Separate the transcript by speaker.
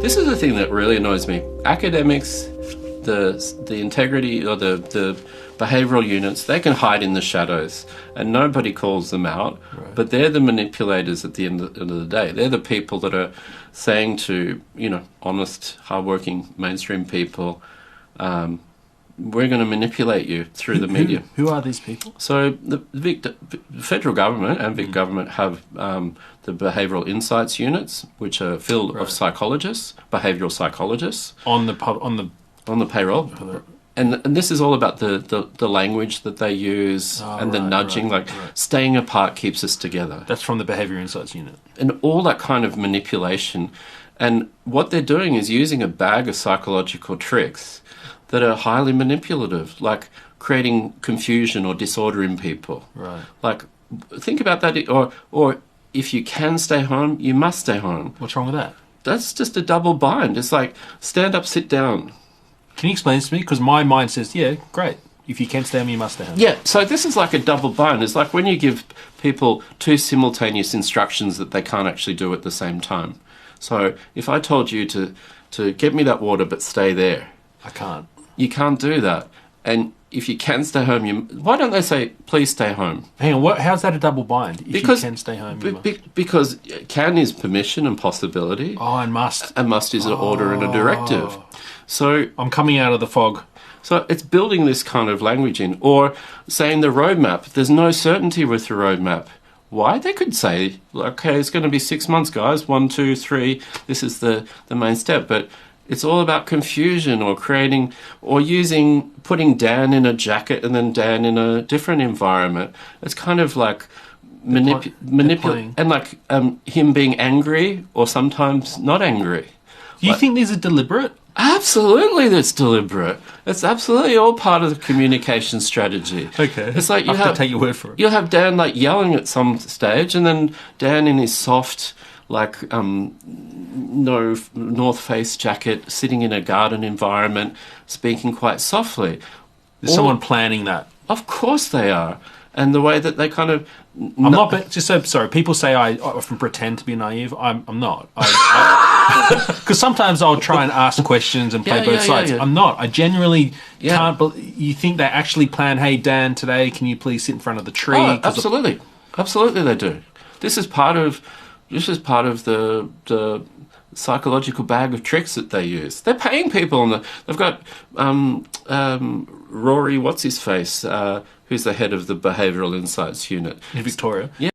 Speaker 1: This is the thing that really annoys me. Academics, the integrity or the behavioural units, they can hide in the shadows and nobody calls them out,
Speaker 2: Right.
Speaker 1: but they're the manipulators at the end of the day. They're the people that are saying to, honest, hardworking mainstream people, we're going to manipulate you through the media.
Speaker 2: Who are these people?
Speaker 1: So the federal government and Vic government have the behavioural insights units, which are filled of psychologists, behavioural psychologists
Speaker 2: On the
Speaker 1: payroll. And this is all about the language that they use and the nudging, staying apart keeps us together.
Speaker 2: That's from the Behaviour Insights Unit.
Speaker 1: And all that kind of manipulation. And what they're doing is using a bag of psychological tricks that are highly manipulative, like creating confusion or disorder in people.
Speaker 2: Right.
Speaker 1: Like, think about that. Or if you can stay home, you must stay home.
Speaker 2: What's wrong with that?
Speaker 1: That's just a double bind. It's like, stand up, sit down.
Speaker 2: Can you explain this to me? Because my mind says, yeah, great. If you can stay home, you must stay home.
Speaker 1: Yeah, so this is like a double bind. It's like when you give people two simultaneous instructions that they can't actually do at the same time. So if I told you to get me that water but stay there,
Speaker 2: I can't.
Speaker 1: you can't do that. And if you can stay home, why don't they say, please stay home?
Speaker 2: Hang on, how's that a double bind? If you can stay home, you must.
Speaker 1: Because can is permission and possibility.
Speaker 2: Oh, and must.
Speaker 1: And must is an order and a directive. So
Speaker 2: I'm coming out of the fog.
Speaker 1: So it's building this kind of language in, or saying the roadmap. There's no certainty with the roadmap. Why? They could say, okay, it's going to be 6 months, guys. 1, 2, 3. This is the main step. But it's all about confusion or creating or putting Dan in a jacket and then Dan in a different environment. It's kind of like manipulating and like him being angry or sometimes not angry.
Speaker 2: Do you think these are deliberate?
Speaker 1: Absolutely, that's deliberate. It's absolutely all part of the communication strategy.
Speaker 2: Okay.
Speaker 1: It's like
Speaker 2: I have to take your word for it.
Speaker 1: You'll have Dan like yelling at some stage, and then Dan in his soft, no North Face jacket, sitting in a garden environment, speaking quite softly.
Speaker 2: There's someone planning that.
Speaker 1: Of course they are. And the way that they kind of...
Speaker 2: I'm not... Just so sorry, people say I often pretend to be naive. I'm not. Because sometimes I'll try and ask questions and play both sides. I'm not. I genuinely can't... You think they actually plan, hey, Dan, today, can you please sit in front of the tree?
Speaker 1: Oh, absolutely. Absolutely they do. This is part of the psychological bag of tricks that they use. They're paying people. They've got Rory, what's-his-face, who's the head of the Behavioural Insights Unit.
Speaker 2: In Victoria.
Speaker 1: Yeah.